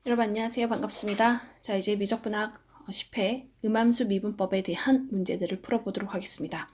여러분 안녕하세요. 반갑습니다. 자, 이제 미적분학 10회 음함수 미분법에 대한 문제들을 풀어보도록 하겠습니다.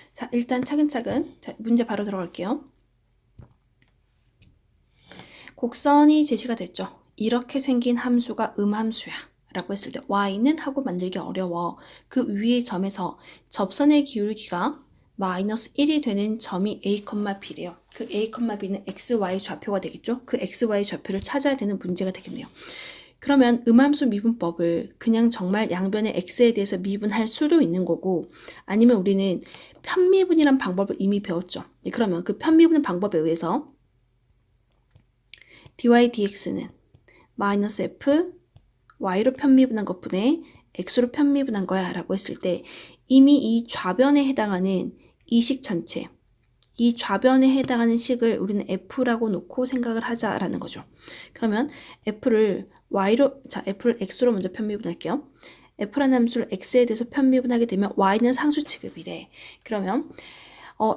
자, 일단 차근차근 문제 바로 들어갈게요. 곡선이 제시가 됐죠. 이렇게 생긴 함수가 음함수야 라고 했을 때 y는 하고 만들기 어려워. 그 위의 점에서 접선의 기울기가 마이너스 1이 되는 점이 a, b래요. 그 a, b는 x, y 좌표가 되겠죠. 그 x, y 좌표를 찾아야 되는 문제가 되겠네요. 그러면 음함수 미분법을 그냥 정말 양변의 x에 대해서 미분할 수도 있는 거고, 아니면 우리는 편미분이란 방법을 이미 배웠죠. 그러면 그 편미분 방법에 의해서 dy dx는 마이너스 f y로 편미분한 것분에 x로 편미분한 거야 라고 했을 때 이미 이 좌변에 해당하는 이 식 전체, 이 좌변에 해당하는 식을 우리는 f라고 놓고 생각을 하자라는 거죠. 그러면 f를 x로 먼저 편미분할게요. f라는 함수를 x에 대해서 편미분하게 되면 y는 상수 취급이래. 그러면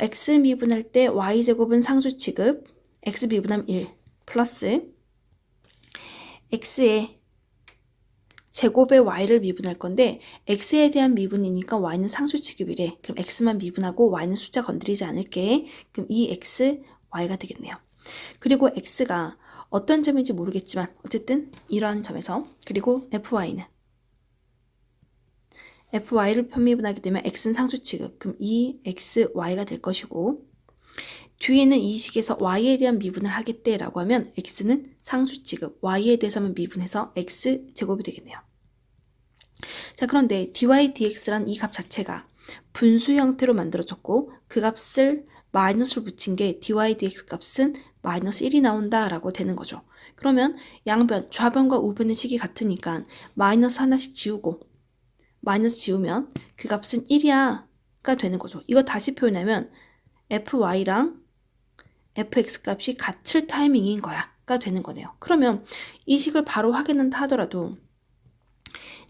x 미분할 때 y제곱은 상수 취급, x 미분하면 1 플러스 x의 제곱의 y를 미분할 건데 x에 대한 미분이니까 y는 상수 취급이래. 그럼 x만 미분하고 y는 숫자 건드리지 않을게. 그럼 이 x, y가 되겠네요. 그리고 x가 어떤 점인지 모르겠지만 어쨌든 이러한 점에서, 그리고 fy를 편미분하게 되면 x는 상수 취급. 그럼 이 x, y가 될 것이고, 뒤에는 이 식에서 y에 대한 미분을 하겠대라고 하면 x는 상수 취급, y에 대해서만 미분해서 x제곱이 되겠네요. 자, 그런데 dy dx란 이 값 자체가 분수 형태로 만들어졌고 그 값을 마이너스로 붙인 게 dy dx 값은 마이너스 1이 나온다 라고 되는 거죠. 그러면 양변, 좌변과 우변의 식이 같으니까 마이너스 하나씩 지우고 마이너스 지우면 그 값은 1이야 가 되는 거죠. 이거 다시 표현하면 fy랑 fx 값이 같을 타이밍인 거야 가 되는 거네요. 그러면 이 식을 바로 확인한다 하더라도,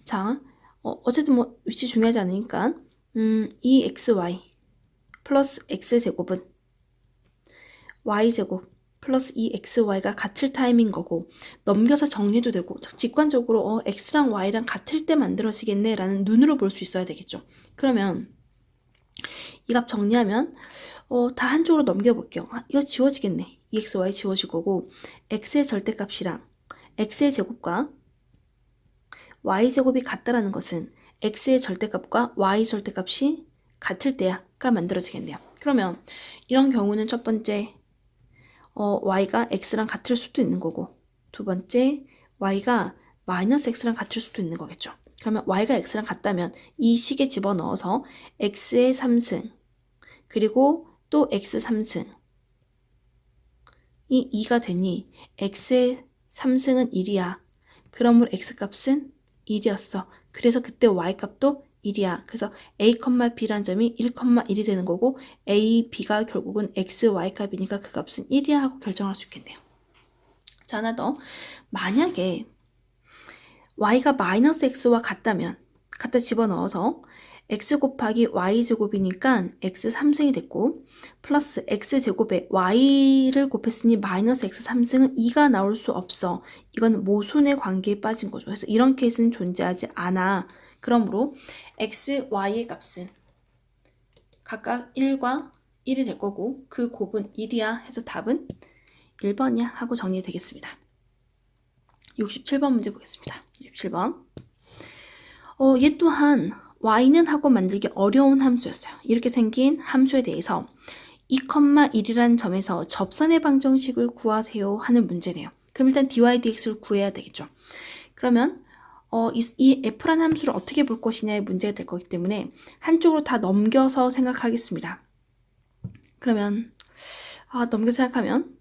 자, 어쨌든 뭐 위치 중요하지 않으니까 이 xy 플러스 x제곱은 y제곱 플러스 이 xy가 같을 타임인 거고, 넘겨서 정리해도 되고 직관적으로 x랑 y랑 같을 때 만들어지겠네 라는 눈으로 볼 수 있어야 되겠죠. 그러면 이 값 정리하면 다 한쪽으로 넘겨볼게요. 이거 지워지겠네. 이 xy 지워질 거고, x의 절대값이랑 x의 제곱과 y제곱이 같다라는 것은 x의 절대값과 y 절대값이 같을 때야가 만들어지겠네요. 그러면 이런 경우는 첫 번째 y가 x랑 같을 수도 있는 거고, 두 번째 y가 마이너스 x랑 같을 수도 있는 거겠죠. 그러면 y가 x랑 같다면 이 식에 집어넣어서 x의 3승 그리고 또 x 3승 이 2가 되니 x의 3승은 1이야. 그러므로 x값은 1이었어. 그래서 그때 y값도 1이야. 그래서 a, b란 점이 1,1이 되는 거고 a, b가 결국은 x, y값이니까 그 값은 1이야 하고 결정할 수 있겠네요. 자, 하나 더. 만약에 y가 마이너스 x와 같다면 갖다 집어넣어서 x 곱하기 y제곱이니까 x 3승이 됐고, 플러스 x제곱에 y를 곱했으니 마이너스 x 3승은 2가 나올 수 없어. 이건 모순의 관계에 빠진 거죠. 그래서 이런 케이스는 존재하지 않아. 그러므로 x, y의 값은 각각 1과 1이 될 거고 그 곱은 1이야 해서 답은 1번이야 하고 정리되겠습니다. 67번 문제 보겠습니다. 67번. 얘 또한 y는 하고 만들기 어려운 함수였어요. 이렇게 생긴 함수에 대해서 2,1이라는 점에서 접선의 방정식을 구하세요 하는 문제네요. 그럼 일단 dy dx를 구해야 되겠죠. 그러면 이 f라는 함수를 어떻게 볼 것이냐의 문제가 될 거기 때문에 한쪽으로 다 넘겨서 생각하겠습니다. 그러면 넘겨서 생각하면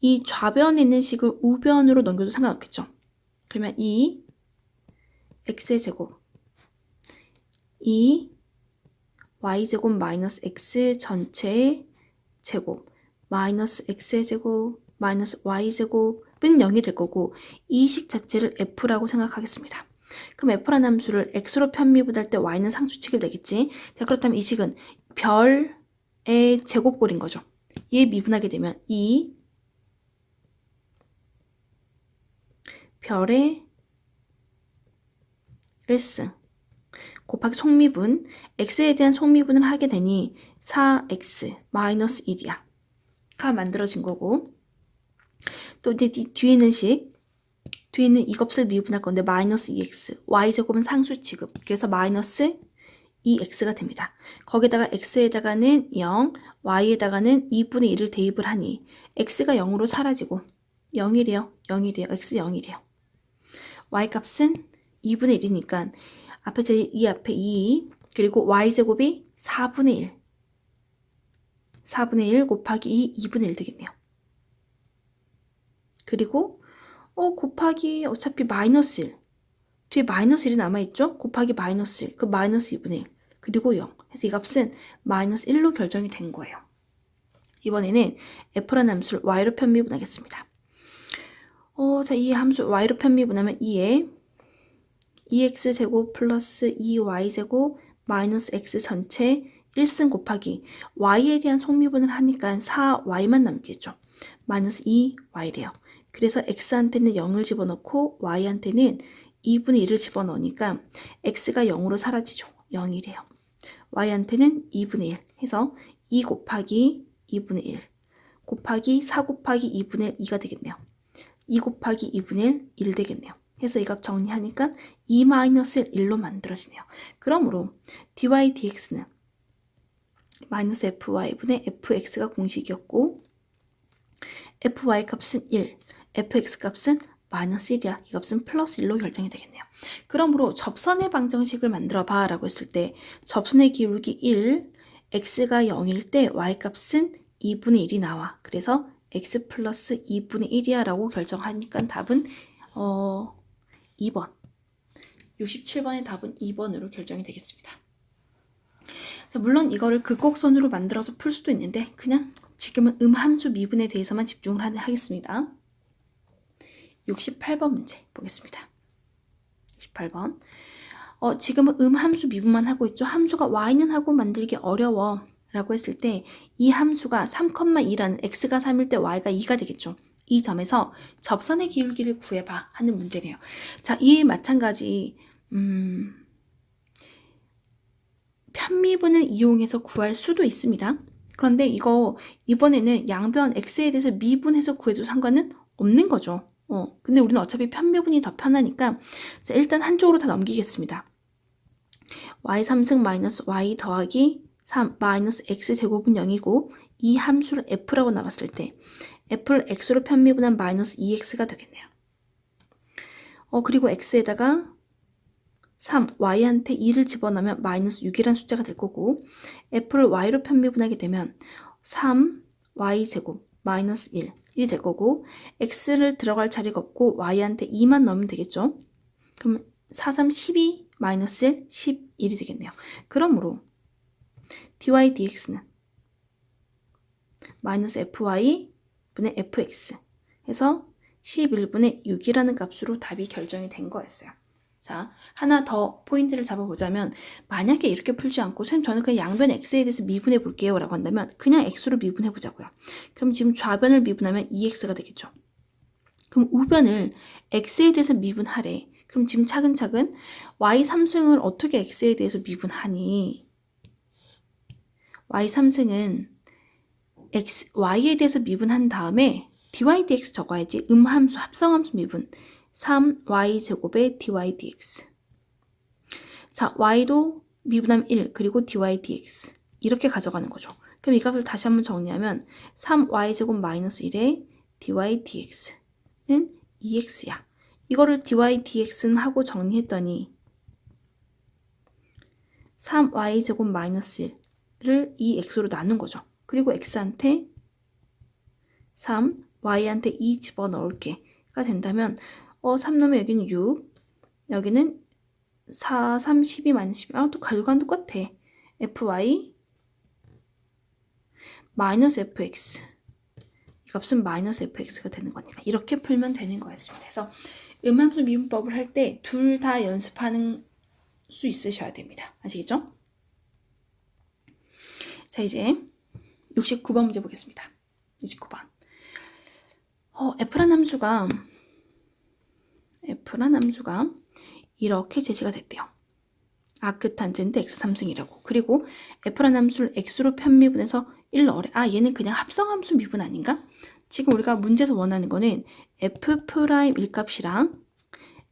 이 좌변에 있는 식을 우변으로 넘겨도 상관없겠죠. 그러면 이 x의 제곱, 이 y제곱 마이너스 x 전체의 제곱 마이너스 x의 제곱 마이너스 y제곱은 0이 될 거고, 이 식 자체를 f라고 생각하겠습니다. 그럼 f라는 함수를 x로 편미분할 때 y는 상수 취급되겠지. 자, 그렇다면 이 식은 별의 제곱꼴인 거죠. 얘 미분하게 되면 이 별의 1승 곱하기 속미분 x에 대한 속미분을 하게 되니 4x 마이너스 1이야. 가 만들어진 거고 또 이제 뒤에는 이 값을 미분할 건데 마이너스 2x y제곱은 상수 취급 그래서 마이너스 2x가 됩니다. 거기다가 x에다가는 0 y에다가는 2분의 1을 대입을 하니 x가 0으로 사라지고 0이래요. x 0이래요. y 값은 2분의 1이니까 앞에 이 앞에 2 그리고 y제곱이 4분의 1 곱하기 2분의 1 되겠네요. 그리고 곱하기 어차피 마이너스 1 뒤에 마이너스 1이 남아있죠? 곱하기 마이너스 1 그 마이너스 2분의 1 그리고 0 그래서 이 값은 마이너스 1로 결정이 된 거예요. 이번에는 f라는 함수를 y로 편미분하겠습니다. 자, 이 함수 y로 편미분하면 2에 2x제곱 플러스 2y제곱 마이너스 x 전체 1승 곱하기 y에 대한 속미분을 하니까 4y만 남겠죠. 마이너스 2y래요. 그래서 x한테는 0을 집어넣고 y한테는 2분의 1을 집어넣으니까 x가 0으로 사라지죠. 0이래요. y한테는 2분의 1 해서 2 곱하기 2분의 1 곱하기 4 곱하기 2분의 2가 되겠네요. 2 곱하기 2분의 1 되겠네요. 해서 이 값 정리하니까 2-1로 만들어지네요. 그러므로 dy dx는 마이너스 fy분의 fx가 공식이었고 fy 값은 1, fx 값은 마이너스 1이야. 이 값은 플러스 1로 결정이 되겠네요. 그러므로 접선의 방정식을 만들어 봐 라고 했을 때 접선의 기울기 1, x가 0일 때 y 값은 2분의 1이 나와. 그래서 x 플러스 2분의 1이야 라고 결정하니까 답은 2번 67번의 답은 2번으로 결정이 되겠습니다. 자, 물론 이거를 극곡선으로 만들어서 풀 수도 있는데 그냥 지금은 함수 미분에 대해서만 집중을 하겠습니다. 68번 문제 보겠습니다. 68번 지금은 함수 미분만 하고 있죠. 함수가 y는 하고 만들기 어려워 라고 했을 때 이 함수가 3,2라는 x가 3일 때 y가 2가 되겠죠. 이 점에서 접선의 기울기를 구해봐 하는 문제네요. 자, 이에 마찬가지 편미분을 이용해서 구할 수도 있습니다. 그런데 이번에는 양변 x에 대해서 미분해서 구해도 상관은 없는 거죠. 근데 우리는 어차피 편미분이 더 편하니까 자, 일단 한쪽으로 다 넘기겠습니다. y 3승 마이너스 y 더하기 3 마이너스 x제곱은 0이고 이 함수를 f라고 나왔을 때 f를 x로 편미분한 마이너스 2x가 되겠네요. 그리고 x에다가 3, y한테 2를 집어넣으면 마이너스 6이라는 숫자가 될 거고 f를 y로 편미분하게 되면 3, y제곱 마이너스 1이 될 거고 x를 들어갈 자리가 없고 y한테 2만 넣으면 되겠죠. 그럼 4, 3, 12 마이너스 1, 11이 되겠네요. 그러므로 dy dx는 마이너스 fy 분의 fx 해서 11분의 6이라는 값으로 답이 결정이 된 거였어요. 자, 하나 더 포인트를 잡아보자면 만약에 이렇게 풀지 않고 선생님 저는 그냥 양변 x에 대해서 미분해 볼게요 라고 한다면 그냥 x로 미분해 보자고요. 그럼 지금 좌변을 미분하면 2x가 되겠죠. 그럼 우변을 x에 대해서 mi분하래. 그럼 지금 차근차근 y 3승을 어떻게 x에 대해서 미분하니? y 3승은 y에 대해서 미분한 다음에 dy dx 적어야지. 음함수 합성함수 미분 3y제곱의 dy dx. 자, y도 미분하면 1 그리고 dy dx 이렇게 가져가는 거죠. 그럼 이 값을 다시 한번 정리하면 3y제곱 마이너스 1의 dy dx는 2x야. 이거를 dy dx는 하고 정리했더니 3y제곱 마이너스 1을 2x로 나눈 거죠. 그리고 x한테 3, y한테 2 집어넣을게가 된다면 3 넣으면 여기는 6, 여기는 4, 3, 12, 마이너스 12. 또 결과는 똑같아. fy 마이너스 fx. 이 값은 마이너스 fx가 되는 거니까 이렇게 풀면 되는 거였습니다. 그래서 음함수 미분법을 할 때 둘 다 연습하는 수 있으셔야 됩니다. 아시겠죠? 자, 이제 69번 문제 보겠습니다. 69번. f라는 함수가 F란 함수가 이렇게 제시가 됐대요. 아크탄젠트 x 3승이라고. 그리고 F란 함수를 x로 편미분해서 1 넣으래. 아, 얘는 그냥 합성함수 미분 아닌가? 지금 우리가 문제에서 원하는 거는 F' 일값이랑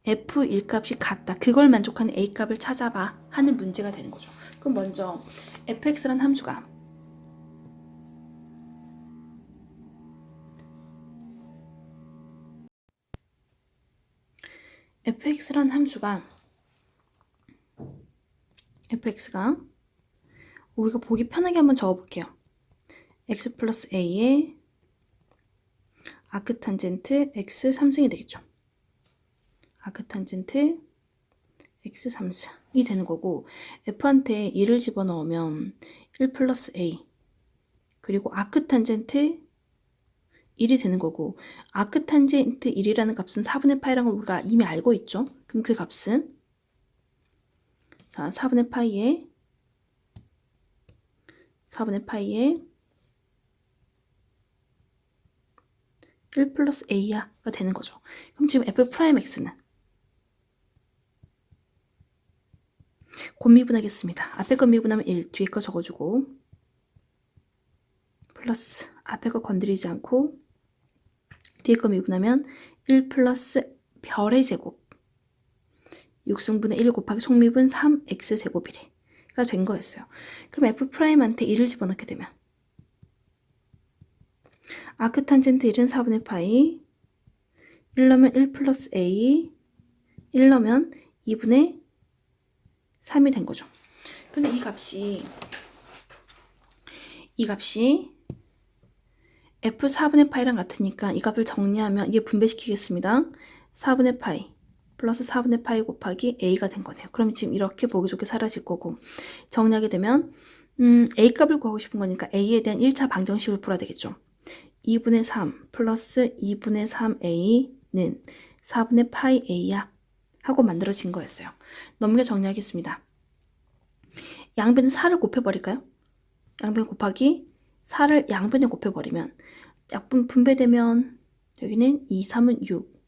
F 일값이 같다. 그걸 만족하는 A 값을 찾아봐 하는 문제가 되는 거죠. 그럼 먼저 fx란 함수가 fx가 우리가 보기 편하게 한번 적어볼게요. x 플러스 a의 아크탄젠트 x 3승이 되겠죠. 아크탄젠트 x 3승이 되는 거고, f한테 1을 집어넣으면 1 플러스 a, 그리고 아크탄젠트 1이 되는 거고, 아크탄젠트 1이라는 값은 4분의 파이라는 걸 우리가 이미 알고 있죠. 그럼 그 값은 자 4분의 파이에 1 플러스 a야가 되는 거죠. 그럼 지금 f'x는 곧 미분하겠습니다. 앞에 거 미분하면 1, 뒤에 거 적어주고 플러스 앞에 거 건드리지 않고 뒤에 거 미분하면 1 플러스 별의 제곱 6승분의 1 곱하기 속미분 3x제곱이래가 된 거였어요. 그럼 f'한테 1을 집어넣게 되면 아크탄젠트 1은 4분의 파이 1 넣으면 1 플러스 a 1 넣으면 2분의 3이 된 거죠. 근데 이 값이 f 4분의 파이랑 같으니까 이 값을 정리하면 이게 분배시키겠습니다. 4분의 파이 플러스 4분의 파이 곱하기 a가 된 거네요. 그럼 지금 이렇게 보기 좋게 사라질 거고, 정리하게 되면 a 값을 구하고 싶은 거니까 a에 대한 1차 방정식을 풀어야 되겠죠. 2분의 3 플러스 2분의 3a는 4분의 파이 a야 하고 만들어진 거였어요. 넘겨 정리하겠습니다. 양변은 4를 곱해버릴까요? 양변 곱하기 4를 양변에 곱해버리면 약분 분배되면 여기는 2, 3은 6,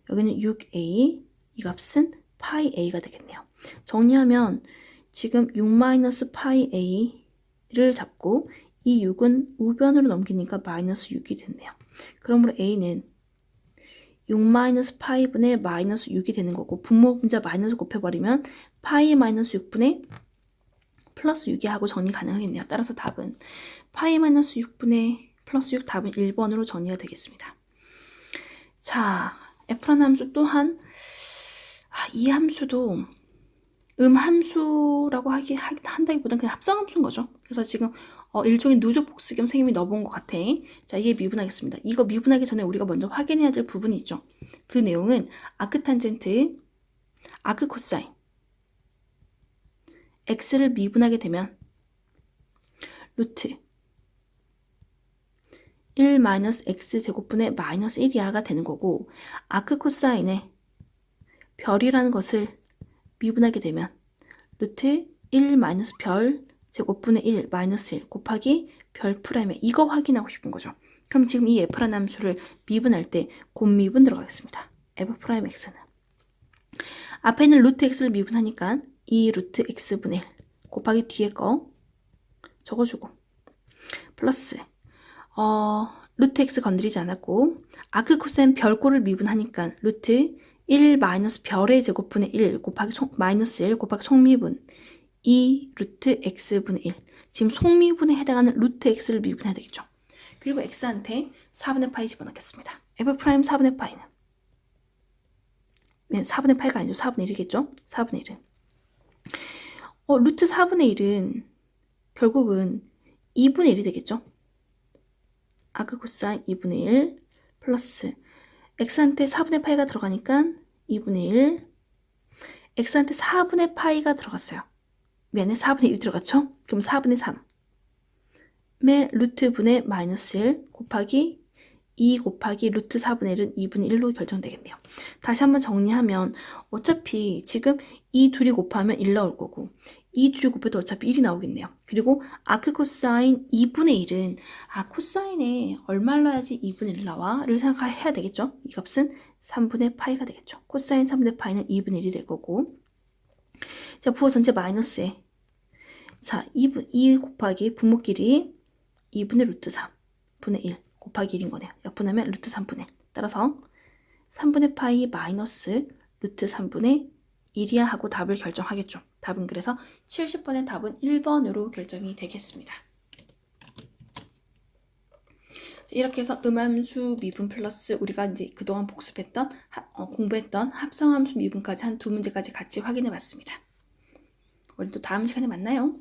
여기는 6a, 이 값은 파이 a가 되겠네요. 정리하면 지금 6-파이 a를 잡고 이 6은 우변으로 넘기니까 마이너스 6이 됐네요. 그러므로 a는 6-파이분의 마이너스 6이 되는 거고, 분모 분자 마이너스 곱해버리면 파이 마이너스 6분의 플러스 6이 하고 정리 가능하겠네요. 따라서 답은 파이 마이너스 6분의 플러스 6, 답은 1번으로 정리가 되겠습니다. 자, F란 함수 또한 이 함수도 함수라고 한다기보다는 그냥 합성함수인 거죠. 그래서 지금 일종의 누적 복수 겸 선생님이 넣어본 것 같아. 자, 이게 미분하겠습니다. 이거 미분하기 전에 우리가 먼저 확인해야 될 부분이 있죠. 그 내용은 아크탄젠트, 아크코사인 x를 미분하게 되면 루트 1 마이너스 x제곱분의 마이너스 1이하가 되는 거고, 아크코사인의 별이라는 것을 미분하게 되면 루트 1 마이너스 별 제곱분의 1 마이너스 1 곱하기 별 프라임에, 이거 확인하고 싶은 거죠. 그럼 지금 이 f라는 함수를 미분할 때 곱미분 들어가겠습니다. f 프라임 x는 앞에 있는 루트 x를 미분하니까 2 루트 x분의 1 곱하기 뒤에 거 적어주고 플러스 루트 x 건드리지 않았고, 아크코사인 별꼴을 미분하니까 루트 1 마이너스 별의 제곱분의 1 곱하기 마이너스 1 곱하기 속미분 2 루트 x분의 1. 지금 속미분에 해당하는 루트 x를 미분해야 되겠죠. 그리고 x한테 4분의 파이 집어넣겠습니다. f 프라임 4분의 파이는 4분의 파이가 아니죠. 4분의 1이겠죠. 4분의 1은 루트 4분의 1은 결국은 2분의 1이 되겠죠. 아크코사인 2분의 1 플러스 x한테 4분의 파이가 들어가니까 2분의 1, x한테 4분의 파이가 들어갔어요. 미안해, 4분의 1이 들어갔죠? 그럼 4분의 3의 루트분의 마이너스 1 곱하기 2 곱하기 루트 4분의 1은 2분의 1로 결정되겠네요. 다시 한번 정리하면 어차피 지금 이 둘이 곱하면 1 나올 거고, 이 둘이 곱해도 어차피 1이 나오겠네요. 그리고 아크 코사인 2분의 1은 코사인에 얼마를 넣어야지 2분의 1 나와? 를 생각해야 되겠죠. 이 값은 3분의 파이가 되겠죠. 코사인 3분의 파이는 2분의 1이 될 거고, 자, 부호 전체 마이너스에 자, 2 곱하기 분모끼리 2분의 루트 3분의 1 곱하기 1인 거네요. 약분하면 루트 3분의 1. 따라서 3분의 파이 마이너스 루트 3분의 1이야 하고 답을 결정하겠죠. 답은 그래서 70번의 답은 1번으로 결정이 되겠습니다. 이렇게 해서 음함수 미분 플러스 우리가 이제 그동안 복습했던 공부했던 합성함수 미분까지 한 두 문제까지 같이 확인해 봤습니다. 우리 또 다음 시간에 만나요.